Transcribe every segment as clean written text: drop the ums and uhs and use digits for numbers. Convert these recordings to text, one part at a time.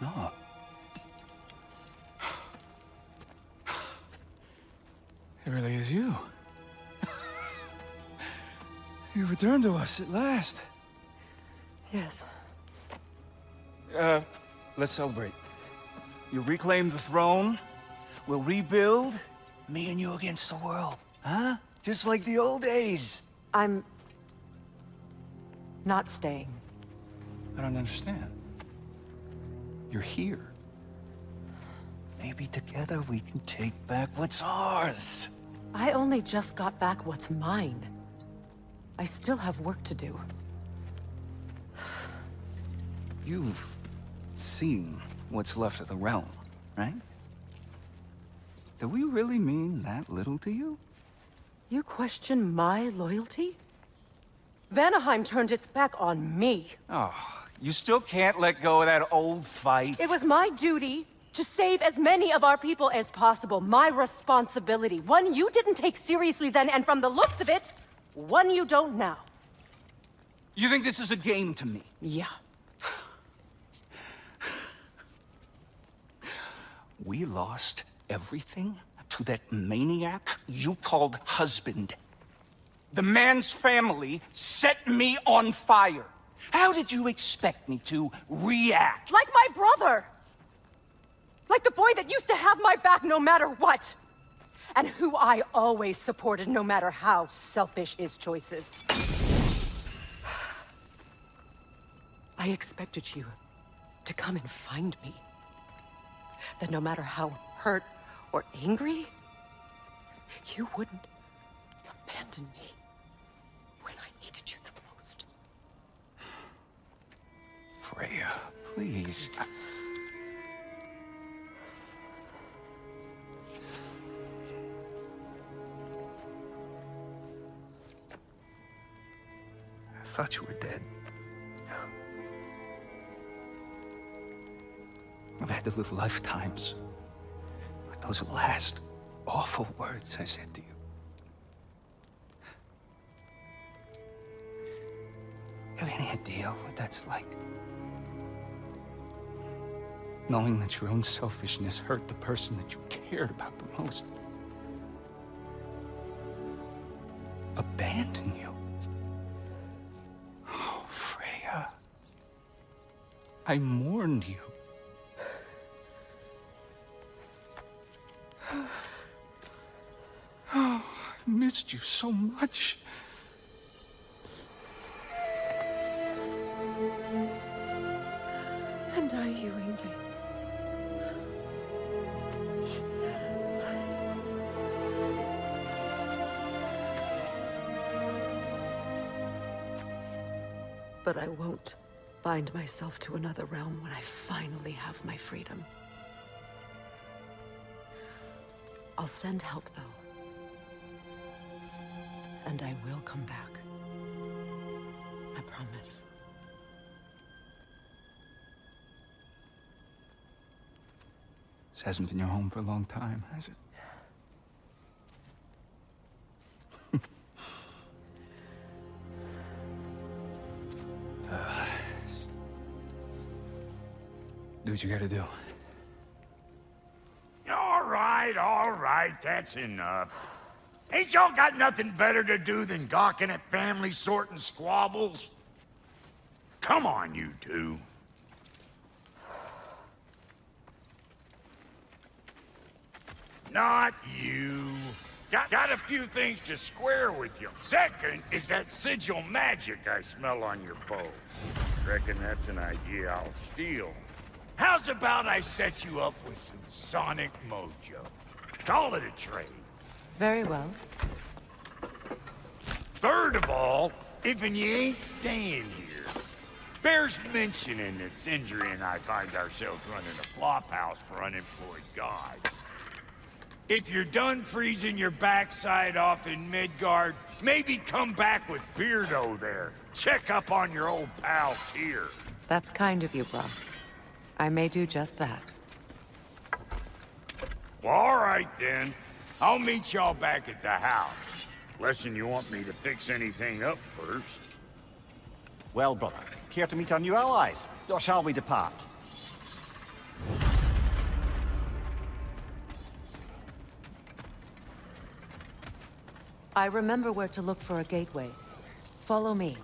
No. It really is you. You returned to us at last. Yes. Let's celebrate. You reclaim the throne, we'll rebuild, me and you against the world. Huh? Just like the old days. I'm... not staying. I don't understand. You're here. Maybe together we can take back what's ours. I only just got back what's mine. I still have work to do. You've seen what's left of the realm, right? Do we really mean that little to you? You question my loyalty? Vanaheim turned its back on me. Oh, you still can't let go of that old fight? It was my duty to save as many of our people as possible. My responsibility. One you didn't take seriously then, and from the looks of it, one you don't now. You think this is a game to me? Yeah. We lost everything to that maniac you called husband. The man's family set me on fire. How did you expect me to react? Like my brother! Like the boy that used to have my back no matter what! And who I always supported no matter how selfish his choices. I expected you to come and find me. That no matter how hurt or angry, you wouldn't abandon me when I needed you the most. Freya, please. I thought you were dead. I've had to live lifetimes with those last awful words I said to you. Have any idea what that's like? Knowing that your own selfishness hurt the person that you cared about the most. Abandon you. Oh, Freya. I mourned you. Oh, I've missed you so much. And I you, Ingvi. But I won't bind myself to another realm when I finally have my freedom. I'll send help, though. And I will come back. I promise. This hasn't been your home for a long time, has it? Do what you gotta do. All right, that's enough. Ain't y'all got nothing better to do than gawking at family sorting squabbles? Come on, you two. Not you. Got a few things to square with you. Second is that sigil magic I smell on your bow. Reckon that's an idea I'll steal. How's about I set you up with some sonic mojo? Call it a trade. Very well. Third of all, if you ain't staying here, bears mentioning that Sindri and I find ourselves running a flop house for unemployed gods. If you're done freezing your backside off in Midgard, maybe come back with Beardo there. Check up on your old pal Tyr. That's kind of you, bro. I may do just that. Well, all right then. I'll meet y'all back at the house. Less'n you want me to fix anything up first. Well, brother, care to meet our new allies? Or shall we depart? I remember where to look for a gateway. Follow me.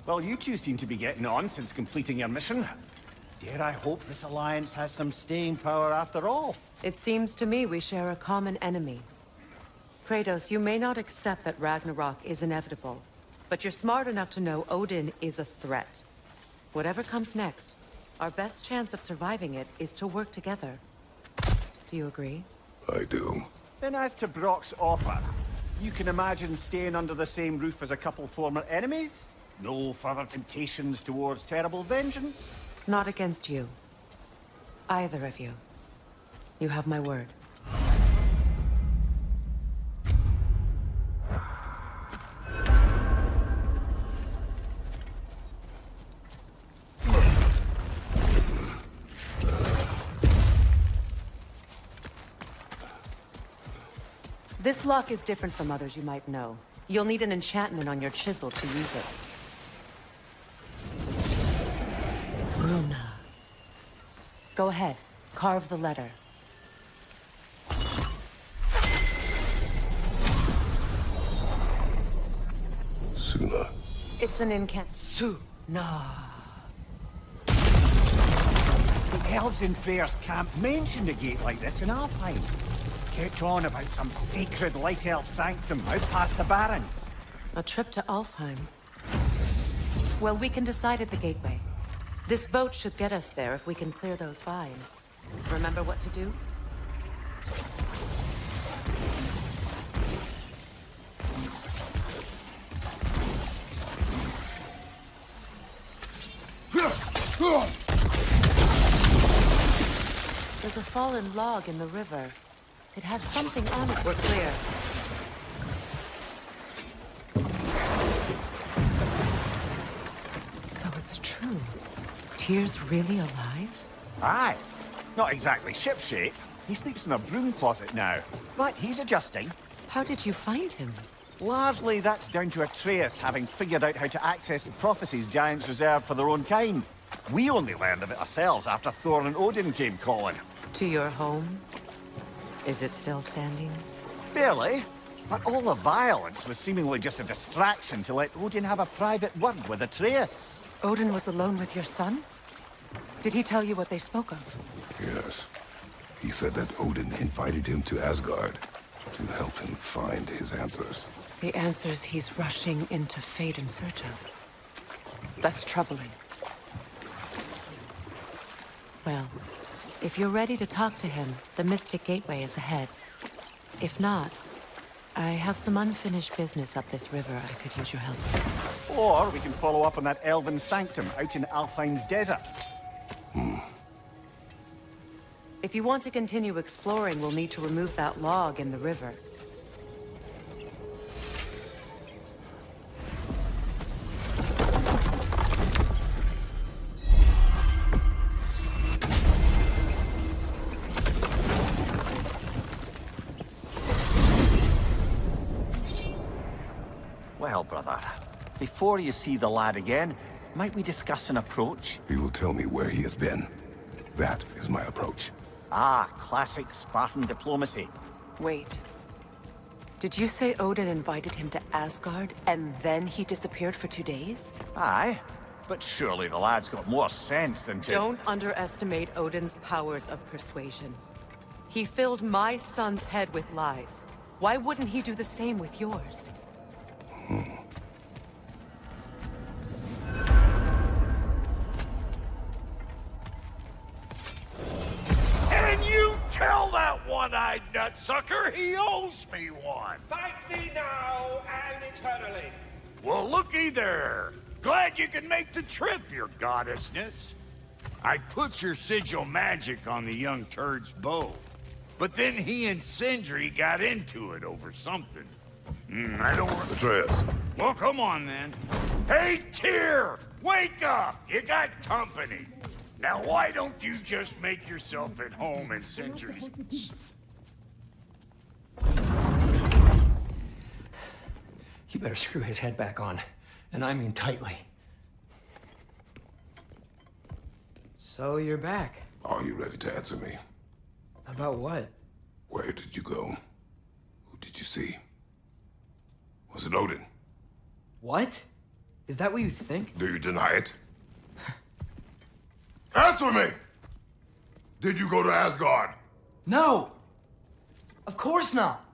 Well, you two seem to be getting on since completing your mission. Dare I hope this alliance has some staying power after all? It seems to me we share a common enemy. Kratos, you may not accept that Ragnarok is inevitable, but you're smart enough to know Odin is a threat. Whatever comes next, our best chance of surviving it is to work together. Do you agree? I do. Then as to Brock's offer, you can imagine staying under the same roof as a couple former enemies? No further temptations towards terrible vengeance? Not against you. Either of you. You have my word. This lock is different from others you might know. You'll need an enchantment on your chisel to use it. Runa. Go ahead. Carve the letter. Suna. It's an Suna. The elves in Freyr's camp mentioned a gate like this in Alfheim. Kept on about some sacred light elf sanctum out past the barrens. A trip to Alfheim. Well, we can decide at the gateway. This boat should get us there if we can clear those vines. Remember what to do? There's a fallen log in the river. It has something on it. We're clear. So it's true. Tyr's really alive? Aye. Not exactly shipshape. He sleeps in a broom closet now. But he's adjusting. How did you find him? Largely that's down to Atreus having figured out how to access the prophecies giants reserve for their own kind. We only learned of it ourselves after Thor and Odin came calling. To your home? Is it still standing? Barely. But all the violence was seemingly just a distraction to let Odin have a private word with Atreus. Odin was alone with your son? Did he tell you what they spoke of? Yes. He said that Odin invited him to Asgard to help him find his answers. The answers he's rushing into fate in search of. That's troubling. Well, if you're ready to talk to him, the Mystic Gateway is ahead. If not, I have some unfinished business up this river I could use your help with. Or we can follow up on that elven sanctum out in Alfheim's desert. If you want to continue exploring, we'll need to remove that log in the river. Well, brother, before you see the lad again, might we discuss an approach? He will tell me where he has been. That is my approach. Ah, classic Spartan diplomacy. Wait. Did you say Odin invited him to Asgard, and then he disappeared for 2 days? Aye, but surely the lad's got more sense than to... Don't underestimate Odin's powers of persuasion. He filled my son's head with lies. Why wouldn't he do the same with yours? And you tell that one-eyed nutsucker he owes me one. Thank me now and eternally. Well, looky there. Glad you can make the trip, your goddessness. I put your sigil magic on the young turd's bow. But then he and Sindri got into it over something. I don't want... Atreus. Well, come on, then. Hey, Tyr! Wake up! You got company. Now, why don't you just make yourself at home in Sindri's... You better screw his head back on. And I mean tightly. So you're back. Are you ready to answer me? About what? Where did you go? Who did you see? Was it Odin? What? Is that what you think? Do you deny it? Answer me! Did you go to Asgard? No! Of course not!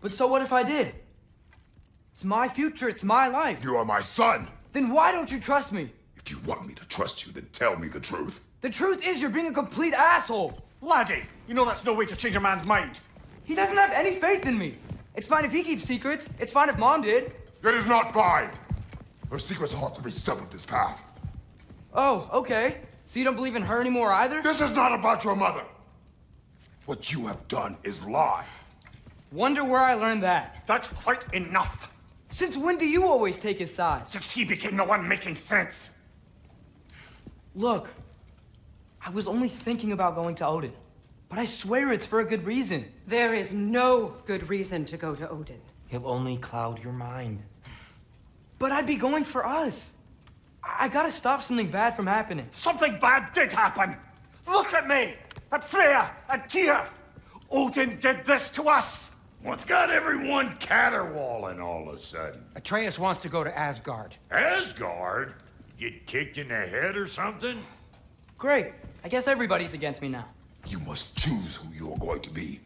But so what if I did? It's my future, it's my life. You are my son! Then why don't you trust me? If you want me to trust you, then tell me the truth. The truth is you're being a complete asshole! Laddie, you know that's no way to change a man's mind. He doesn't have any faith in me. It's fine if he keeps secrets. It's fine if Mom did. It is not fine! Her secrets haunt every step of this path. Oh, okay. So you don't believe in her anymore either? This is not about your mother! What you have done is lie. Wonder where I learned that. That's quite enough. Since when do you always take his side? Since he became the one making sense. Look, I was only thinking about going to Odin. But I swear it's for a good reason. There is no good reason to go to Odin. He'll only cloud your mind. But I'd be going for us. I gotta stop something bad from happening. Something bad did happen. Look at me, at Freya, at Tyr. Odin did this to us. What's got everyone caterwauling all of a sudden? Atreus wants to go to Asgard. Asgard? Get kicked in the head or something? Great. I guess everybody's against me now. You must choose who you are going to be.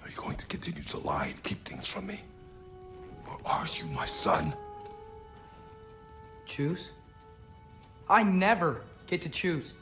Are you going to continue to lie and keep things from me? Or are you my son? Choose? I never get to choose.